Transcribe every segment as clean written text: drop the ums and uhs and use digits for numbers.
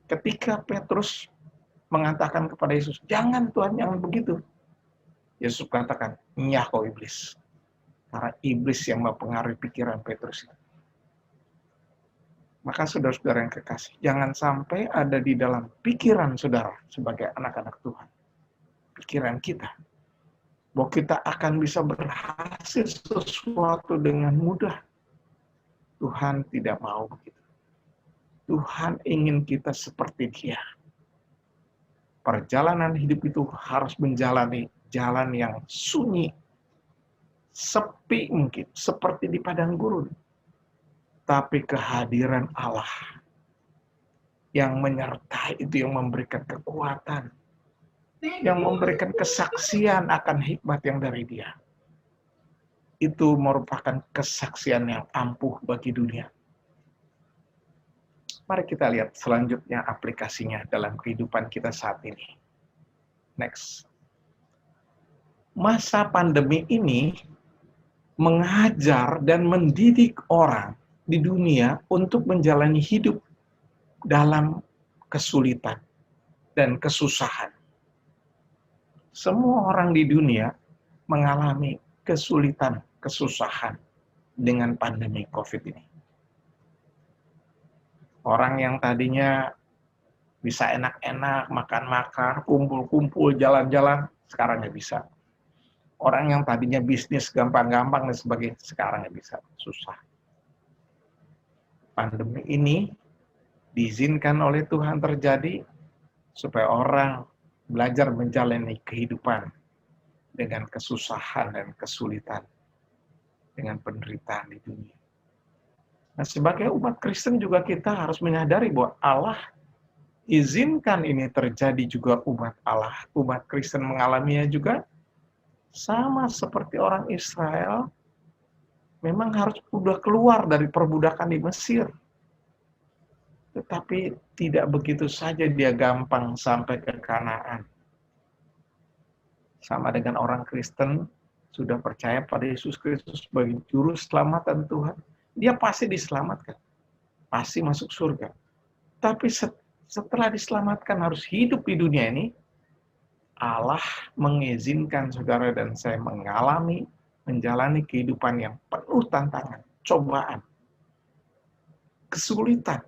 Ketika Petrus mengatakan kepada Yesus, "Jangan Tuhan, jangan begitu." Yesus katakan, "Nyah kau iblis." Karena iblis yang mempengaruhi pikiran Petrus. Maka saudara-saudara yang kekasih, jangan sampai ada di dalam pikiran saudara sebagai anak-anak Tuhan, pikiran kita, bahwa kita akan bisa berhasil sesuatu dengan mudah. Tuhan tidak mau begitu. Tuhan ingin kita seperti Dia. Perjalanan hidup itu harus menjalani jalan yang sunyi, sepi mungkin, seperti di padang gurun. Tapi kehadiran Allah yang menyertai itu, yang memberikan kekuatan, yang memberikan kesaksian akan hikmat yang dari Dia. Itu merupakan kesaksian yang ampuh bagi dunia. Mari kita lihat selanjutnya aplikasinya dalam kehidupan kita saat ini. Next. Masa pandemi ini mengajar dan mendidik orang di dunia untuk menjalani hidup dalam kesulitan dan kesusahan. Semua orang di dunia mengalami kesulitan, kesusahan dengan pandemi COVID ini. Orang yang tadinya bisa enak-enak, makan-makan, kumpul-kumpul, jalan-jalan, sekarang nggak bisa. Orang yang tadinya bisnis gampang-gampang dan sebagainya, sekarang nggak bisa, susah. Pandemi ini diizinkan oleh Tuhan terjadi supaya orang belajar menjalani kehidupan dengan kesusahan dan kesulitan, dengan penderitaan di dunia. Nah, sebagai umat Kristen juga kita harus menyadari bahwa Allah izinkan ini terjadi juga umat Allah. Umat Kristen mengalaminya juga sama seperti orang Israel, memang harus sudah keluar dari perbudakan di Mesir. Tetapi tidak begitu saja dia gampang sampai ke Kanaan. Sama dengan orang Kristen sudah percaya pada Yesus Kristus sebagai juru selamatan Tuhan, dia pasti diselamatkan, pasti masuk surga. Tapi setelah diselamatkan harus hidup di dunia ini, Allah mengizinkan saudara dan saya menjalani kehidupan yang penuh tantangan, cobaan, kesulitan,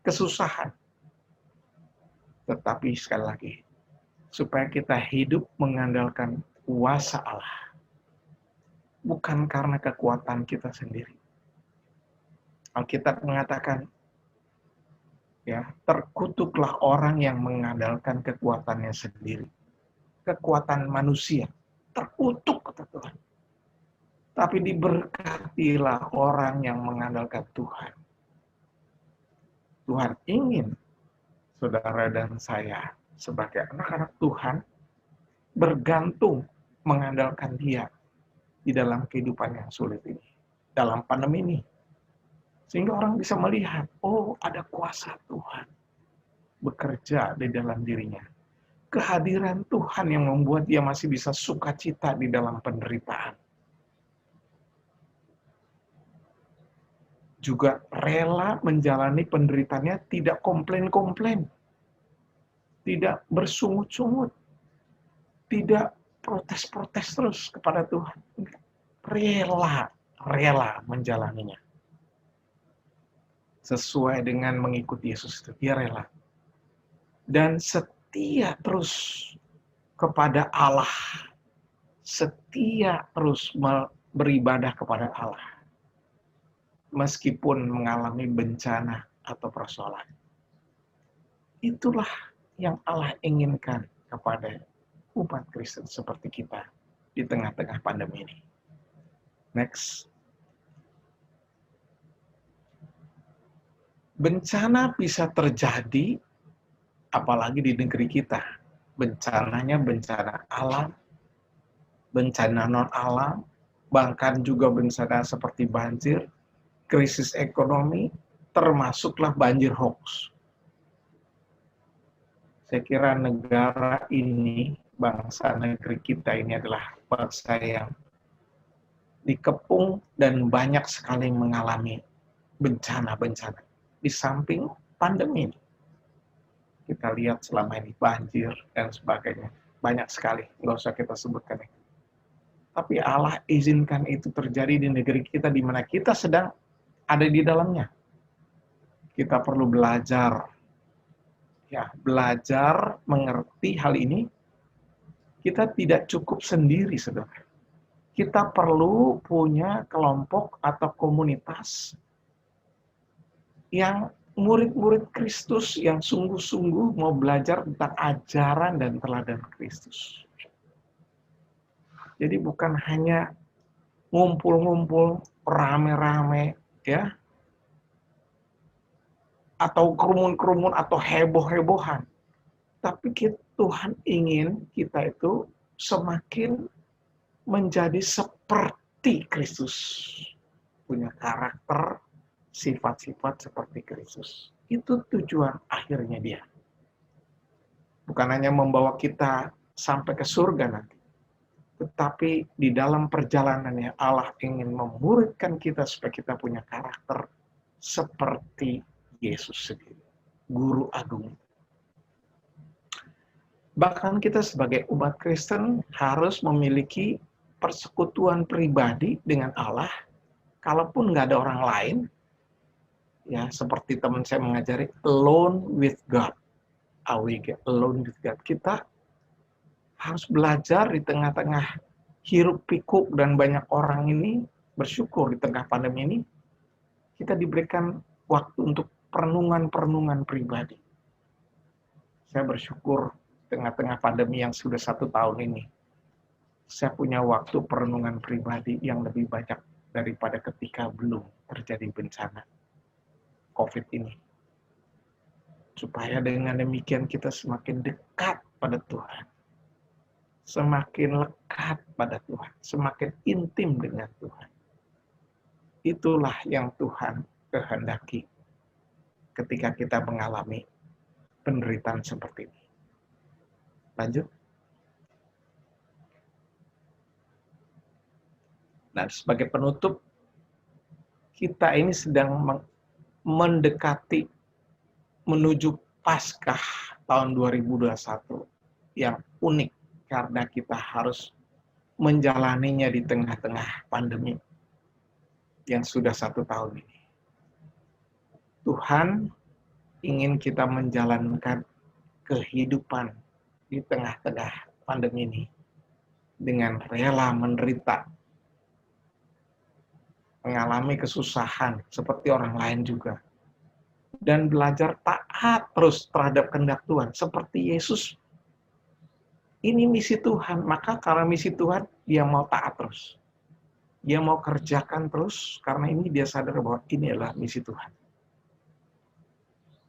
kesusahan. Tetapi sekali lagi, supaya kita hidup mengandalkan kuasa Allah, bukan karena kekuatan kita sendiri. Alkitab mengatakan, ya, terkutuklah orang yang mengandalkan kekuatannya sendiri. Kekuatan manusia, terkutuk kata Tuhan. Tapi diberkatilah orang yang mengandalkan Tuhan. Tuhan ingin saudara dan saya sebagai anak-anak Tuhan bergantung mengandalkan Dia di dalam kehidupan yang sulit ini, dalam pandemi ini. Sehingga orang bisa melihat, oh ada kuasa Tuhan bekerja di dalam dirinya. Kehadiran Tuhan yang membuat dia masih bisa sukacita di dalam penderitaan. Juga rela menjalani penderitaannya, tidak komplain-komplain, tidak bersungut-sungut, tidak protes-protes terus kepada Tuhan. Rela menjalaninya. Sesuai dengan mengikuti Yesus itu, dia rela. Dan setia terus kepada Allah. Setia terus beribadah kepada Allah. Meskipun mengalami bencana atau persoalan. Itulah yang Allah inginkan kepada umat Kristen seperti kita di tengah-tengah pandemi ini. Next. Bencana bisa terjadi apalagi di negeri kita. Bencananya bencana alam, bencana non-alam, bahkan juga bencana seperti banjir, krisis ekonomi, termasuklah banjir hoax. Saya kira negara ini, bangsa negeri kita ini adalah bangsa yang dikepung dan banyak sekali mengalami bencana-bencana. Di samping pandemi ini. Kita lihat selama ini banjir dan sebagainya. Banyak sekali, nggak usah kita sebutkan itu. Tapi Allah izinkan itu terjadi di negeri kita di mana kita sedang ada di dalamnya. Kita perlu belajar, ya, belajar mengerti hal ini. Kita tidak cukup sendiri, saudara. Kita perlu punya kelompok atau komunitas yang murid-murid Kristus yang sungguh-sungguh mau belajar tentang ajaran dan teladan Kristus. Jadi bukan hanya ngumpul-ngumpul rame-rame, ya, atau kerumun-kerumun atau heboh-hebohan. Tapi Tuhan ingin kita itu semakin menjadi seperti Kristus. Punya karakter, sifat-sifat seperti Kristus. Itu tujuan akhirnya dia. Bukan hanya membawa kita sampai ke surga nanti. Tetapi di dalam perjalanannya Allah ingin memuridkan kita supaya kita punya karakter seperti Yesus sendiri. Guru agung. Bahkan kita sebagai umat Kristen harus memiliki persekutuan pribadi dengan Allah. Kalaupun nggak ada orang lain, ya seperti teman saya mengajari, alone with God. Alone with God. Kita harus belajar di tengah-tengah hiruk pikuk dan banyak orang ini, bersyukur di tengah pandemi ini, kita diberikan waktu untuk perenungan-perenungan pribadi. Saya bersyukur tengah-tengah pandemi yang sudah 1 tahun ini, saya punya waktu perenungan pribadi yang lebih banyak daripada ketika belum terjadi bencana COVID ini. Supaya dengan demikian kita semakin dekat pada Tuhan. Semakin lekat pada Tuhan. Semakin intim dengan Tuhan. Itulah yang Tuhan kehendaki ketika kita mengalami penderitaan seperti ini. Lanjut. Nah, sebagai penutup, kita ini sedang mendekati menuju Paskah tahun 2021 yang unik karena kita harus menjalaninya di tengah-tengah pandemi yang sudah 1 tahun ini. Tuhan ingin kita menjalankan kehidupan di tengah-tengah pandemi ini dengan rela menderita, mengalami kesusahan seperti orang lain juga, dan belajar taat terus terhadap kehendak Tuhan seperti Yesus. Ini misi Tuhan, maka karena misi Tuhan dia mau taat terus, dia mau kerjakan terus karena ini dia sadar bahwa ini adalah misi Tuhan,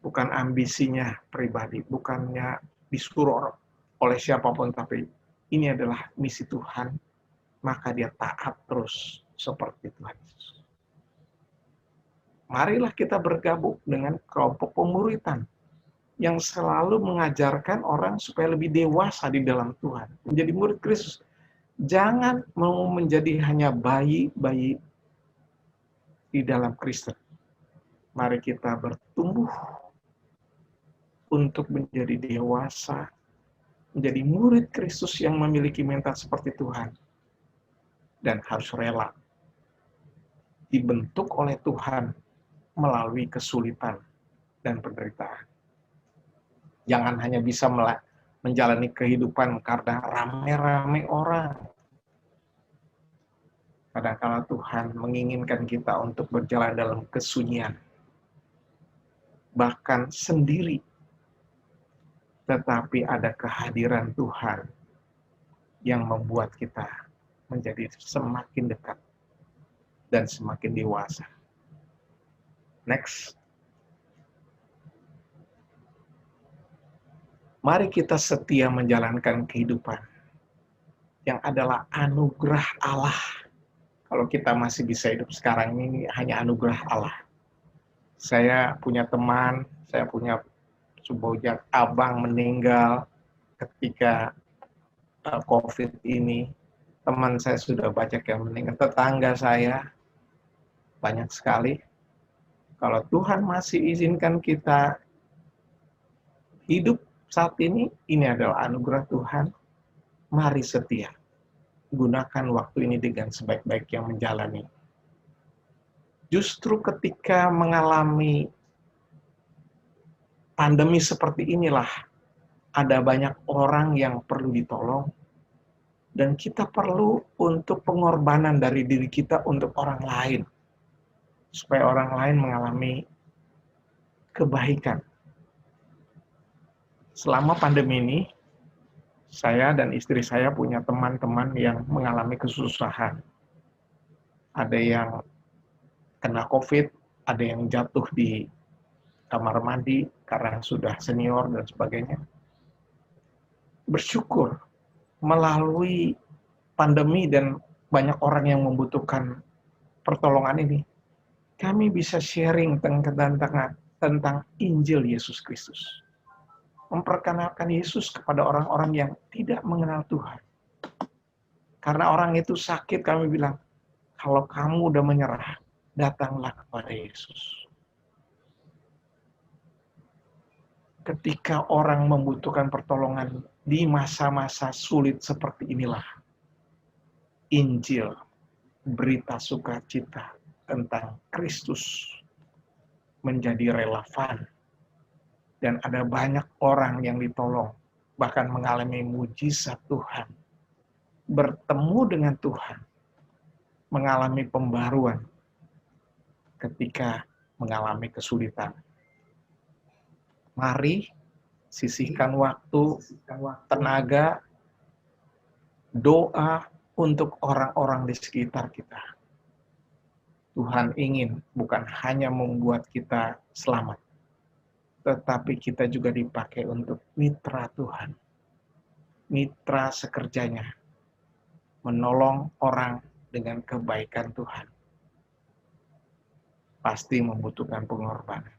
bukan ambisinya pribadi, bukannya disuruh oleh siapapun, tapi ini adalah misi Tuhan, maka dia taat terus seperti Tuhan Yesus. Marilah kita bergabung dengan kelompok pemuritan yang selalu mengajarkan orang supaya lebih dewasa di dalam Tuhan, menjadi murid Kristus. Jangan mau menjadi hanya bayi-bayi di dalam Kristen. Mari kita bertumbuh untuk menjadi dewasa, menjadi murid Kristus yang memiliki mental seperti Tuhan, dan harus rela dibentuk oleh Tuhan melalui kesulitan dan penderitaan. Jangan hanya bisa menjalani kehidupan karena rame-rame orang. Kadang-kala Tuhan menginginkan kita untuk berjalan dalam kesunyian, bahkan sendiri. Tetapi ada kehadiran Tuhan yang membuat kita menjadi semakin dekat dan semakin dewasa. Next. Mari kita setia menjalankan kehidupan yang adalah anugerah Allah. Kalau kita masih bisa hidup sekarang ini hanya anugerah Allah. Saya punya teman, saya punya sebuah abang meninggal ketika COVID ini. Teman saya sudah banyak yang meninggal, tetangga saya banyak sekali. Kalau Tuhan masih izinkan kita Hidup saat ini adalah anugerah Tuhan. Mari setia. Gunakan waktu ini dengan sebaik-baik yang menjalani. Justru ketika mengalami pandemi seperti inilah, ada banyak orang yang perlu ditolong, dan kita perlu untuk pengorbanan dari diri kita untuk orang lain, supaya orang lain mengalami kebaikan. Selama pandemi ini, saya dan istri saya punya teman-teman yang mengalami kesusahan. Ada yang kena COVID, ada yang jatuh di kamar mandi karena sudah senior dan sebagainya. Bersyukur melalui pandemi dan banyak orang yang membutuhkan pertolongan ini, kami bisa sharing tentang Injil Yesus Kristus. Memperkenalkan Yesus kepada orang-orang yang tidak mengenal Tuhan. Karena orang itu sakit, kami bilang, kalau kamu udah menyerah, datanglah kepada Yesus. Ketika orang membutuhkan pertolongan di masa-masa sulit seperti inilah, Injil, berita sukacita tentang Kristus menjadi relevan. Dan ada banyak orang yang ditolong, bahkan mengalami mujizat Tuhan, bertemu dengan Tuhan, mengalami pembaruan ketika mengalami kesulitan. Mari sisihkan waktu, tenaga, doa untuk orang-orang di sekitar kita. Tuhan ingin bukan hanya membuat kita selamat, tetapi kita juga dipakai untuk mitra Tuhan. Mitra sekerjanya, menolong orang dengan kebaikan Tuhan. Pasti membutuhkan pengorbanan.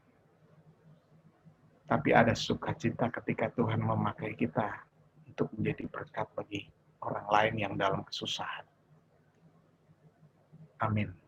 Tapi ada sukacita ketika Tuhan memakai kita untuk menjadi berkat bagi orang lain yang dalam kesusahan. Amin.